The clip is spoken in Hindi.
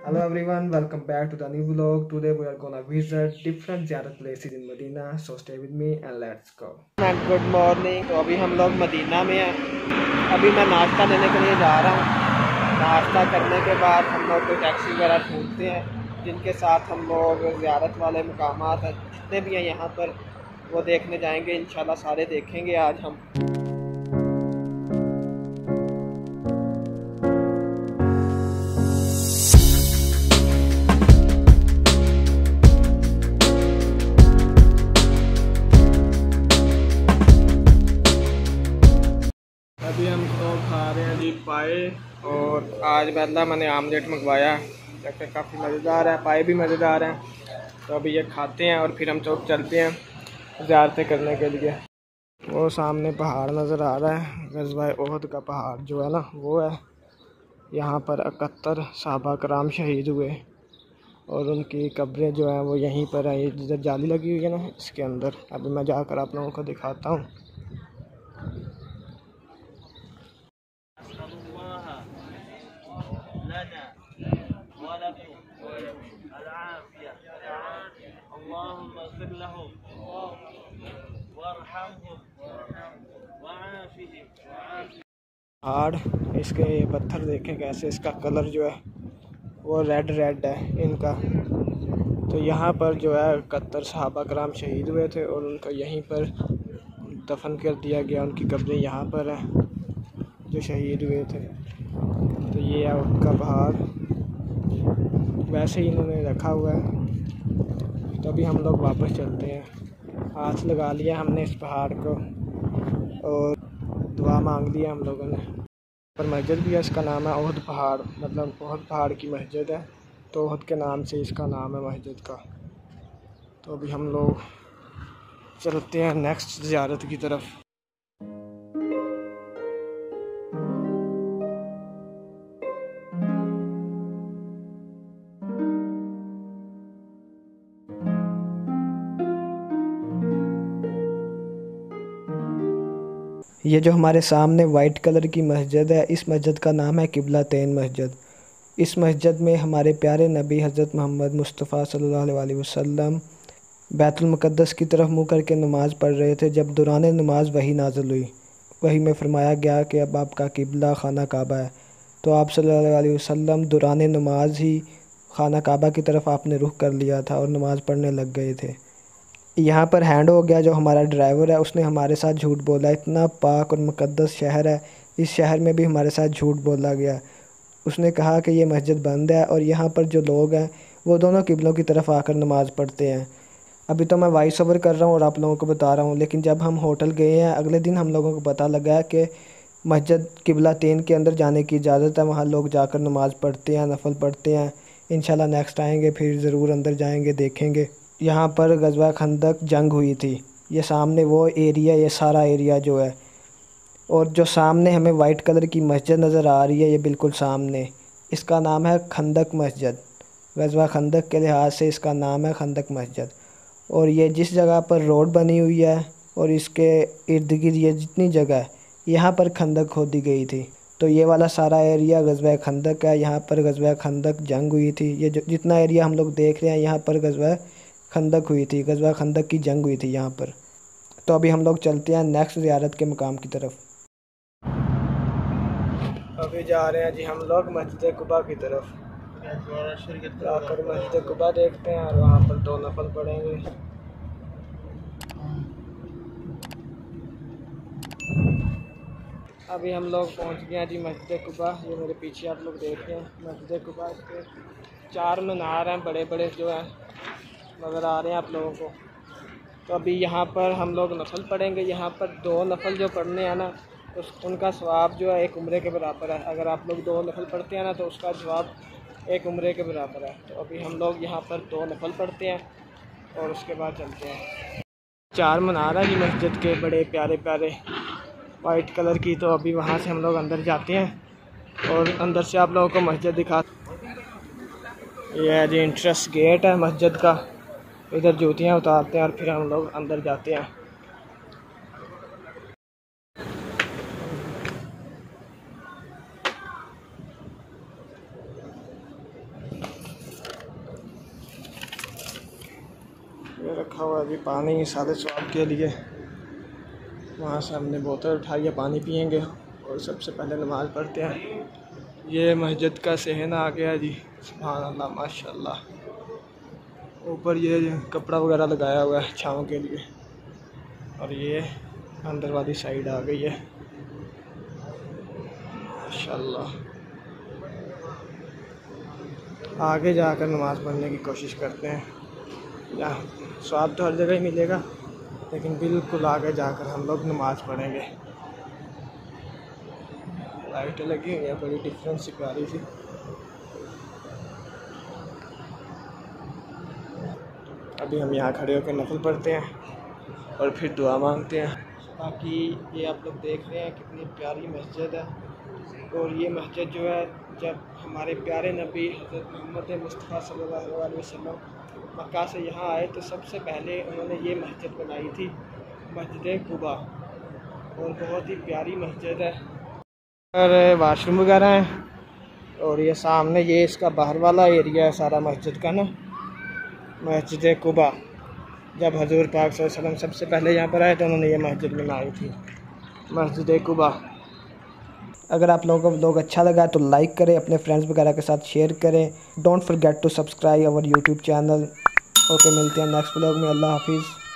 Hello everyone, welcome back to the new vlog. Today we are gonna visit different Ziyarat places in Medina. So stay with me and let's go. And good morning. तो अभी हम लोग मदीना में हैं। अभी मैं नाश्ता लेने के लिए जा रहा हूँ। नाश्ता करने के बाद हम लोग कोई टैक्सी वगैरह ढूंढते हैं जिनके साथ हम लोग ज़ियारत वाले मकामात हैं जितने भी हैं यहाँ पर वो देखने जाएंगे। इंशाल्लाह सारे देखेंगे आज हम। अभी हम तो खा रहे हैं जी पाए, और आज पहला मैंने आमलेट मंगवाया जबकि काफ़ी मज़ेदार है। पाए भी मज़ेदार हैं। तो अभी ये खाते हैं और फिर हम चौक चलते हैं ज़ियारतें करने के लिए। वो सामने पहाड़ नज़र आ रहा है, ग़ज़वा ओहद का पहाड़ जो है ना वो है। यहाँ पर 71 सहाबा कराम शहीद हुए और उनकी कब्रें जो हैं वो यहीं पर हैं। ये जिधर जाली लगी हुई है ना इसके अंदर। अभी मैं जाकर आप लोगों को दिखाता हूँ। पहाड़, इसके ये पत्थर देखें कैसे, इसका कलर जो है वो रेड है इनका। तो यहाँ पर जो है 71 सहाबा कराम शहीद हुए थे और उनका यहीं पर दफन कर दिया गया। उनकी कब्रें यहाँ पर हैं जो शहीद हुए थे। तो ये है उनका पहाड़, वैसे ही इन्होंने रखा हुआ है। तो अभी हम लोग वापस चलते हैं। हाथ लगा लिया हमने इस पहाड़ को और दुआ मांग लिया हम लोगों ने। पर मस्जिद भी है, इसका नाम है ओहद पहाड़, मतलब ओहद पहाड़ की मस्जिद है। तो ओहद के नाम से इसका नाम है मस्जिद का। तो अभी हम लोग चलते हैं नेक्स्ट ज़ियारत की तरफ। ये जो हमारे सामने वाइट कलर की मस्जिद है, इस मस्जिद का नाम है किबलातैन मस्जिद। इस मस्जिद में हमारे प्यारे नबी हज़रत मोहम्मद मुस्तफ़ा सल्लल्लाहु अलैहि वसल्लम बैतुल मुक़द्दस की तरफ मुँह करके नमाज़ पढ़ रहे थे जब दौरान नमाज वही नाज़िल हुई। वही में फरमाया गया कि अब आपका किबला खाना काबा है। तो आप सल्लल्लाहु अलैहि वसल्लम दौरान नमाज ही खाना काबा की तरफ आपने रुख कर लिया था और नमाज़ पढ़ने लग गए थे। यहाँ पर हैंड हो गया जो हमारा ड्राइवर है, उसने हमारे साथ झूठ बोला। इतना पाक और मुक़द्दस शहर है, इस शहर में भी हमारे साथ झूठ बोला गया। उसने कहा कि ये मस्जिद बंद है और यहाँ पर जो लोग हैं वो दोनों किबलों की तरफ आकर नमाज़ पढ़ते हैं। अभी तो मैं वॉइस ओवर कर रहा हूँ और आप लोगों को बता रहा हूँ, लेकिन जब हम होटल गए हैं अगले दिन हम लोगों को पता लगा कि मस्जिद किबलातैन के अंदर जाने की इजाज़त है। वहाँ लोग जाकर नमाज़ पढ़ते हैं, नफल पढ़ते हैं। इंशाल्लाह नेक्स्ट आएँगे फिर ज़रूर अंदर जाएँगे, देखेंगे। यहाँ पर ग़ज़वा खंदक जंग हुई थी। ये सामने वो एरिया, ये सारा एरिया जो है, और जो सामने हमें वाइट कलर की मस्जिद नज़र आ रही है ये बिल्कुल सामने, इसका नाम है खंदक मस्जिद। ग़ज़वा खंदक के लिहाज से इसका नाम है खंदक मस्जिद। और ये जिस जगह पर रोड बनी हुई है और इसके इर्द गिर्द ये जितनी जगह है यहाँ पर खंदक खोदी गई थी। तो ये वाला सारा एरिया ग़ज़वा खंदक है। यहाँ पर ग़ज़वा खंदक जंग हुई थी। ये जो जितना एरिया हम लोग देख रहे हैं यहाँ पर ग़ज़वा खंदक हुई थी, ग़ज़वा खंदक की जंग हुई थी यहाँ पर। तो अभी हम लोग चलते हैं नेक्स्ट ज़ियारत के मकाम की तरफ। अभी जा रहे हैं जी हम लोग मस्जिद कुबा की तरफ। जाकर मस्जिद कुबा देखते हैं और वहाँ पर 2 नफल पढ़ेंगे। अभी हम लोग पहुँच गए हैं जी मस्जिद कुबा। ये मेरे पीछे आप लोग देख रहे हैं मस्जिद कुबा। इसके 4 मीनार हैं बड़े बड़े जो हैं, नज़र आ रहे हैं आप लोगों को। तो अभी यहाँ पर हम लोग नफल पढ़ेंगे। यहाँ पर 2 नफल जो पढ़ने हैं ना तो उनका सवाब जो है 1 उम्रे के बराबर है। अगर आप लोग 2 नफल पढ़ते हैं ना तो उसका सवाब 1 उम्रे के बराबर है। तो अभी हम लोग यहाँ पर 2 नफल पढ़ते हैं और उसके बाद चलते हैं। 4 मीनार है जी मस्जिद के, बड़े प्यारे प्यारे वाइट कलर की। तो अभी वहाँ से हम लोग अंदर जाते हैं और अंदर से आप लोगों को मस्जिद दिखा। यह है जी इंट्रेंस गेट है मस्जिद का। इधर जूतियाँ उतारते हैं और फिर हम लोग अंदर जाते हैं। रखा हुआ है अभी पानी सारे स्वाब के लिए। वहाँ से हमने बोतल उठाई है, पानी पियेंगे और सबसे पहले नमाज़ पढ़ते हैं। ये मस्जिद का सहन आ गया जी, सुभान अल्लाह माशाल्लाह। ऊपर ये कपड़ा वगैरह लगाया हुआ है छाँव के लिए, और ये अंदर वाली साइड आ गई है माशाल्लाह। आगे जाकर नमाज़ पढ़ने की कोशिश करते हैं। यहाँ स्वाब तो हर जगह ही मिलेगा, लेकिन बिल्कुल आगे जाकर हम लोग नमाज़ पढ़ेंगे। लाइटें लगी हुई हैं बड़ी डिफरेंट सी प्यारी सी। अभी हम यहाँ खड़े होकर नफल पढ़ते हैं और फिर दुआ मांगते हैं। बाकी ये आप लोग देख रहे हैं कितनी प्यारी मस्जिद है। और ये मस्जिद जो है, जब हमारे प्यारे नबी हज़रत मोहम्मद मुस्तफ़ा सल्लल्लाहु अलैहि वसल्लम मक्का से यहाँ आए तो सबसे पहले उन्होंने ये मस्जिद बनाई थी, मस्जिद कुबा। और बहुत ही प्यारी मस्जिद है और वाशरूम वगैरह हैं। और ये सामने ये इसका बाहर वाला एरिया है सारा मस्जिद का ना, मस्जिद कुबा। जब हजूर पाक सल्लल्लाहु अलैहि वसल्लम सबसे पहले यहाँ पर आए तो उन्होंने ये मस्जिद बनाई थी, मस्जिद कुबा। अगर आप लोगों को व्लॉग अच्छा लगा तो लाइक करें, अपने फ्रेंड्स वगैरह के साथ शेयर करें। Don't forget to subscribe our YouTube channel. Okay, मिलते हैं नेक्स्ट व्लॉग में। अल्लाह हाफिज़।